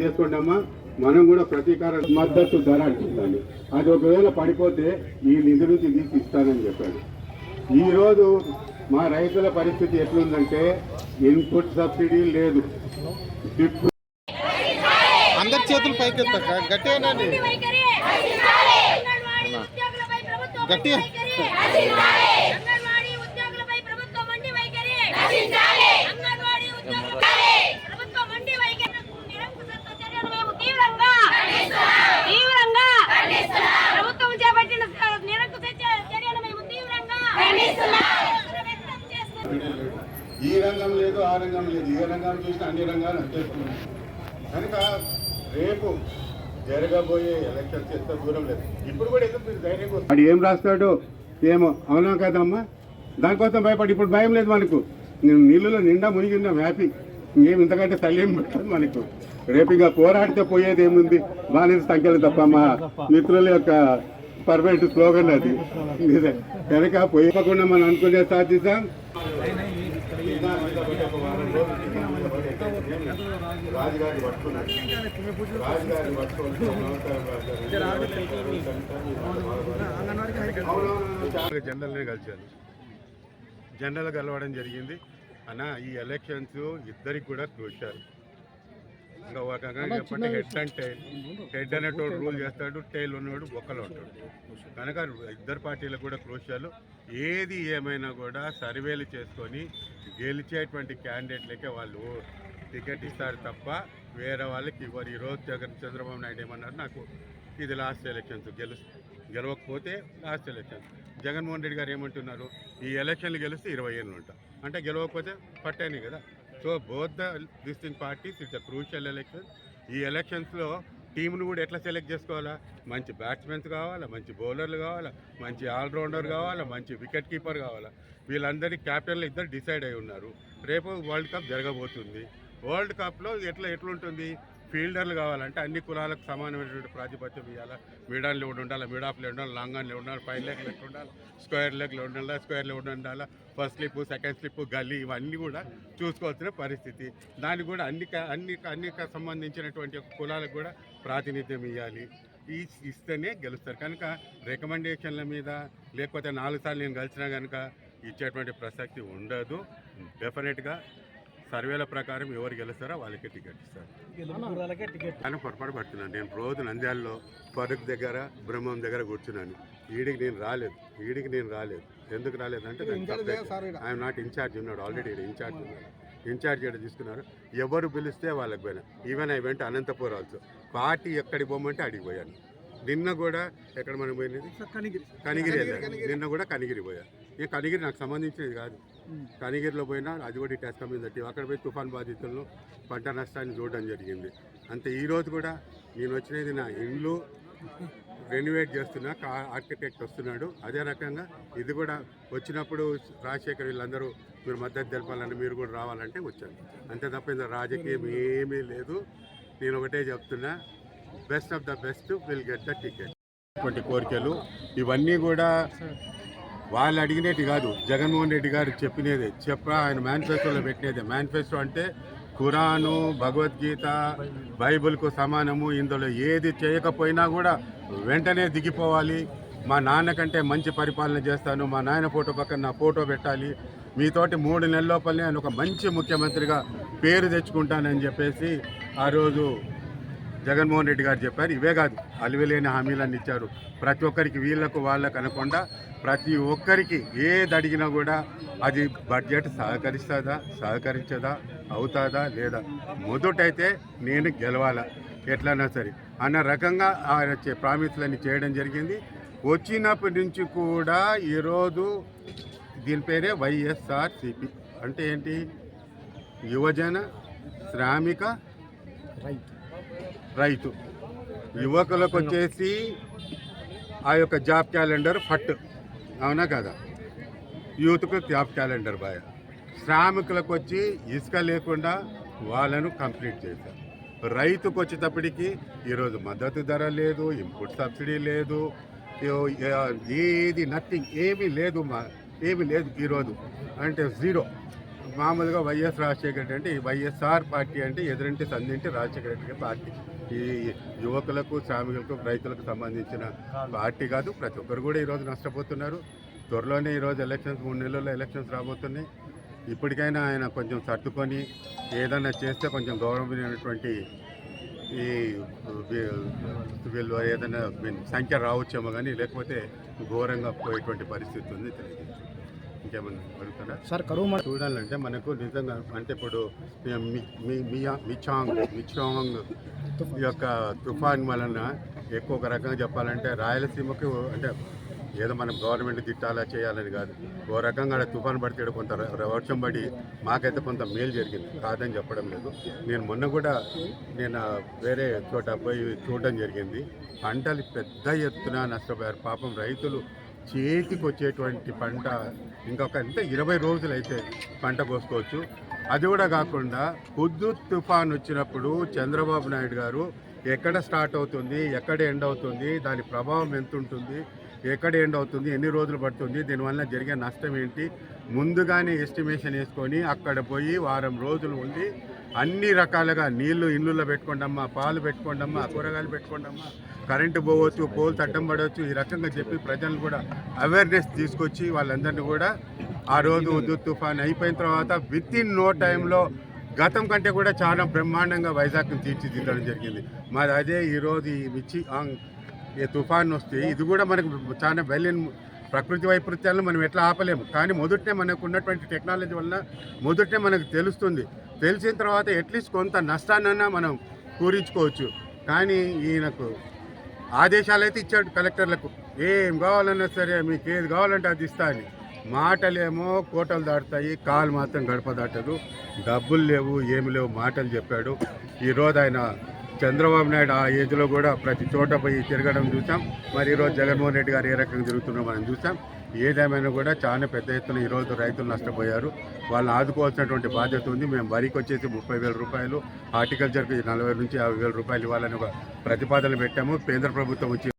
చేసుకోండమ్మా. మనం కూడా ప్రతీకార మద్దతు ధర అంటుందండి. అది ఒకవేళ పడిపోతే ఈ నిధి నుంచి తీసి ఇస్తానని చెప్పాడు. ఈరోజు మా రైతుల పరిస్థితి ఎట్లుందంటే ఇన్పుట్ సబ్సిడీ లేదు. అందరి చేతులు పైకి గట్టిగానండి, గట్టిగా ఈ రంగం లేదు, ఆ రంగం లేదు, ఏ రంగాన్ని చూసినా అన్ని రంగాలు వచ్చేస్తున్నాయి. కనుక రేపు జరగబోయే ఎలక్షన్స్ ఎంత దూరం లేదు. ఇప్పుడు కూడా ఎందుకు మీరు ధైర్యంగా వాడు ఏం రాస్తాడో ఏమో, అవునా కదమ్మా? దానికోసం భయపడి ఇప్పుడు భయం లేదు మనకు. నీళ్ళలో నిండా మునిగిన్నాం, హ్యాపీ. ఇంకేం ఇంతకంటే తల్లేం పెట్టదు మనకు. రేపు ఇక పోరాడితే పోయేది ఏముంది? బానిస సంఖ్యలు తప్ప మా మిత్రుల యొక్క పర్ఫెక్ట్ స్లోగన్ అది. కనుక పోయకుండా మనం అనుకునే సాధిస్తాం. జనరల్నే కలిశాను, జనరల్ కలవడం జరిగింది. అన్న ఈ ఎలక్షన్స్ ఇద్దరికి కూడా క్రూషియల్. ఇంకా ఒక రకంగా చెప్పంటే హెడ్ అండ్ టైల్. హెడ్ అనేటోడు రూల్ చేస్తాడు, టైల్ ఉన్నవాడు ఒక్కలో ఉంటాడు. కనుక ఇద్దరు పార్టీలకు కూడా క్రూషియల్. ఏది ఏమైనా కూడా సర్వేలు చేసుకొని గెలిచేటువంటి క్యాండిడేట్లకే వాళ్ళు టికెట్ ఇస్తారు తప్ప వేరే వాళ్ళకి ఇవ్వరు. ఈరోజు చంద్రబాబు నాయుడు ఏమన్నారు, నాకు ఇది లాస్ట్ ఎలక్షన్స్, గెలవకపోతే లాస్ట్ ఎలక్షన్స్. జగన్మోహన్ రెడ్డి గారు ఏమంటున్నారు, ఈ ఎలక్షన్లు గెలిస్తే 20 ఏళ్ళు ఉంటా అంటే గెలవకపోతే పట్టేనే కదా. So both the distinct parties it's a crucial election. ఈ ఎలక్షన్స్లో టీంను కూడా ఎట్లా సెలెక్ట్ చేసుకోవాలా? మంచి బ్యాట్స్మెన్స్ కావాలా, మంచి బౌలర్లు కావాలా, మంచి ఆల్రౌండర్ కావాలా, మంచి వికెట్ కీపర్ కావాలా. వీళ్ళందరికీ క్యాప్టెన్లు ఇద్దరు డిసైడ్ అయి ఉన్నారు. రేపు వరల్డ్ కప్ జరగబోతుంది. వరల్డ్ కప్లో ఎట్లుంటుంది? ఫీల్డర్లు కావాలంటే అన్ని కులాలకు సమానమైనటువంటి ప్రాతిపత్యం ఇవ్వాలి. మిడాన్లో ఉండాలి, మిడ్ ఆఫ్లో ఉండాలి, లాంగ్ ఆన్లో ఉండాలి, 5 లెగ్లు ఉండాలి, స్క్వేర్ లెగ్లో ఉండాలి, స్క్వేర్లో ఉండాలి, ఫస్ట్ స్లిప్, సెకండ్ స్లిప్, గల్లీ, ఇవన్నీ కూడా చూసుకోవాల్సిన పరిస్థితి. దానికి కూడా అన్ని సంబంధించినటువంటి కులాలకు కూడా ప్రాతినిధ్యం ఇవ్వాలి. ఇస్తేనే గెలుస్తారు. కనుక రికమెండేషన్ల మీద లేకపోతే 4 సార్లు నేను గెలిచినా కనుక ఇచ్చేటువంటి ప్రసక్తి ఉండదు. డెఫినెట్గా సర్వేల ప్రకారం ఎవరు గెలుస్తారో వాళ్ళకే టికెట్ ఇస్తారు. కానీ పొరపాటు పడుతున్నాను. నేను రోజు నంద్యాలలో ఫరూక్ దగ్గర, బ్రహ్మం దగ్గర కూర్చున్నాను. ఈడికి నేను రాలేదు. ఎందుకు రాలేదంటే ఐఎమ్ నాట్ ఇన్ఛార్జ్ ఉన్నాడు, ఆల్రెడీ ఇన్ఛార్జ్ ఉన్నాడు. ఇన్ఛార్జ్ ఇక్కడ తీసుకున్నారు. ఎవరు పిలిస్తే వాళ్ళకి పోయినా. Even I went Anantapur also. Party ఎక్కడికి పోమంటే అడిగి పోయాను. నిన్న కూడా ఎక్కడ మనం పోయినది కనిగిరి వెళ్ళాను. నిన్న కూడా కనిగిరి పోయాను. ఈ కనిగిరి నాకు సంబంధించినది కాదు. కనిగిరిలో పోయినా అది కూడా టెస్ట్ కమ్యూనిటీ. అక్కడ పోయి తుఫాన్ బాధితులను పంట నష్టాన్ని చూడడం జరిగింది. అంతే. ఈరోజు కూడా నేను వచ్చినది నా ఇల్లు రెనోవేట్ చేస్తున్నా, ఆర్కిటెక్ట్ వస్తున్నాడు. అదే రకంగా ఇది కూడా వచ్చినప్పుడు రాజశేఖర్ వీళ్ళందరూ మీరు మద్దతు తెలపాలని, మీరు కూడా రావాలంటే వచ్చాను. అంతే తప్ప రాజకీయం ఏమీ లేదు. నేను ఒకటే చెప్తున్నా, best of the best will get the ticket. ఇటువంటి కోరికలు ఇవన్నీ కూడా వాళ్ళు అడిగినట్టు కాదు, జగన్మోహన్ రెడ్డి గారు చెప్పినదే. ఆయన మేనిఫెస్టోలో పెట్టినదే. మేనిఫెస్టో అంటే ఖురాను, భగవద్గీత, బైబిల్కు సమానము. ఇందులో ఏది చేయకపోయినా కూడా వెంటనే దిగిపోవాలి. మా నాన్న కంటే మంచి పరిపాలన చేస్తాను, మా నాయన ఫోటో పక్కన నా ఫోటో పెట్టాలి, మీతోటి 3 నెలల లోపలనే ఆయన ఒక మంచి ముఖ్యమంత్రిగా పేరు తెచ్చుకుంటానని చెప్పేసి ఆ రోజు జగన్మోహన్ రెడ్డి గారు చెప్పారు. ఇవే కాదు, అలివిలేని హామీలన్నీ ఇచ్చారు. ప్రతి ఒక్కరికి వీళ్ళకు వాళ్ళకు అనకుండా ప్రతి ఒక్కరికి ఏది అడిగినా కూడా అది బడ్జెట్ సహకరించదా, అవుతుందా లేదా, మొదటైతే నేను గెలవాలా ఎట్లన్నా సరే అన్న రకంగా ఆయన ప్రామిస్లన్నీ చేయడం జరిగింది. వచ్చినప్పటి నుంచి కూడా ఈరోజు దీని పేరే వైఎస్ఆర్సిపి. అంటే ఏంటి? యువజన శ్రామిక రైతు. యువకులకు వచ్చేసి ఆ యొక్క జాబ్ క్యాలెండర్ ఫట్, అవునా కదా? యూత్కు జాబ్ క్యాలెండర్ బాయ్. శ్రామికులకు వచ్చి ఇసుక లేకుండా వాళ్ళను కంప్లీట్ చేశారు. రైతుకు వచ్చేటప్పటికి ఈరోజు మద్దతు ధర లేదు, ఇన్పుట్ సబ్సిడీ లేదు, ఏది నథింగ్, ఏమీ లేదు ఈరోజు. అంటే జీరో. మామూలుగా వైఎస్ రాజశేఖర రెడ్డి అంటే ఈ వైఎస్ఆర్ పార్టీ అంటే ఎదురింటి సందింటి రాజశేఖర రెడ్డి పార్టీ. ఈ యువకులకు, శ్రామికులకు, రైతులకు సంబంధించిన పార్టీ కాదు. ప్రతి ఒక్కరు కూడా ఈరోజు నష్టపోతున్నారు. త్వరలోనే ఈరోజు ఎలక్షన్స్, 3 నెలల్లో ఎలక్షన్స్ రాబోతున్నాయి. ఇప్పటికైనా ఆయన కొంచెం సర్దుకొని ఏదైనా చేస్తే కొంచెం గౌరవమైనటువంటి ఈ వీళ్ళు ఏదైనా సంఖ్య రావచ్చేమో, కానీ లేకపోతే ఘోరంగా పోయేటువంటి పరిస్థితి ఉంది. ఇంకేమన్నా అడుగుతారా సార్? కరువు చూడాలంటే మనకు నిజంగా అంటే ఇప్పుడు మిచాంగ్ ఈ యొక్క తుఫాన్ వలన ఎక్కువ ఒక రకంగా చెప్పాలంటే రాయలసీమకు అంటే ఏదో మనం గవర్నమెంట్ తిట్టాలా చేయాలని కాదు, ఓ రకంగా తుఫాన్ పడితే కొంత వర్షం పడి మాకైతే కొంత మేలు జరిగింది, కాదని చెప్పడం లేదు. నేను మొన్న కూడా వేరే చోట పోయి చూడడం జరిగింది. పంటలు పెద్ద ఎత్తున నష్టపోయారు. పాపం రైతులు చేతికి వచ్చేటువంటి పంట ఇంకొక 20 రోజులు అయితే పంట కోసుకోవచ్చు. అది కూడా కాకుండా హుద్హుద్ తుఫాన్ వచ్చినప్పుడు చంద్రబాబు నాయుడు గారు ఎక్కడ స్టార్ట్ అవుతుంది, ఎక్కడ ఎండ్ అవుతుంది, దాని ప్రభావం ఎంత ఉంటుంది, ఎక్కడ ఎండ్ అవుతుంది, ఎన్ని రోజులు పడుతుంది, దీనివల్ల జరిగే నష్టం ఏంటి, ముందుగానే ఎస్టిమేషన్ వేసుకొని అక్కడ పోయి వారం రోజులు ఉండి అన్ని రకాలుగా నీళ్లు ఇళ్ళల్లో పెట్టుకోండమ్మా, పాలు పెట్టుకోండమ్మా, కూరగాయలు పెట్టుకోండమ్మా, కరెంటు పోవచ్చు, పోల్ తట్టం పడవచ్చు, ఈ రకంగా చెప్పి ప్రజలను కూడా అవేర్నెస్ తీసుకొచ్చి వాళ్ళందరినీ కూడా ఆ రోజు హుద్హుద్ తుఫాన్ అయిపోయిన తర్వాత వితిన్ నో టైంలో గతం కంటే కూడా చాలా బ్రహ్మాండంగా వైజాగ్ని తీర్చిదిద్దడం జరిగింది. మరి అదే ఈరోజు ఈ తుఫాన్ వస్తే ఇది కూడా మనకు చాలా ప్రకృతి వైపరీత్యాలను మనం ఎట్లా ఆపలేము. కానీ మొదటనే మనకు ఉన్నటువంటి టెక్నాలజీ వల్ల మొదటనే మనకు తెలుస్తుంది. తెలిసిన తర్వాత అట్లీస్ట్ కొంత నష్టాన్నైనా మనం పూరించుకోవచ్చు. కానీ ఈయనకు ఆదేశాలు అయితే ఇచ్చాడు కలెక్టర్లకు, ఏం కావాలన్నా సరే మీకు ఏది కావాలంటే అది ఇస్తా అని. మాటలేమో కోటలు దాటుతాయి, కాలు మాత్రం గడప దాటదు. డబ్బులు లేవు, ఏమి లేవు మాటలు చెప్పాడు. ఈరోజు ఆయన చంద్రబాబు నాయుడు ఆ ఏజ్లో కూడా ప్రతి చోట పోయి తిరగడం చూసాం. మరి ఈరోజు జగన్మోహన్ రెడ్డి గారు ఏ రకంగా తిరుగుతున్నారో మనం చూసాం. ఏదేమైనా కూడా చాలా పెద్ద ఎత్తున ఈరోజు రైతులు నష్టపోయారు. వాళ్ళని ఆదుకోవాల్సినటువంటి బాధ్యత ఉంది. మేము వరికి వచ్చేసి 30,000 రూపాయలు, హార్టికల్చర్కి 40,000 నుంచి 50,000 రూపాయలు ఇవ్వాలని ఒక ప్రతిపాదన పెట్టాము. కేంద్ర ప్రభుత్వం వచ్చి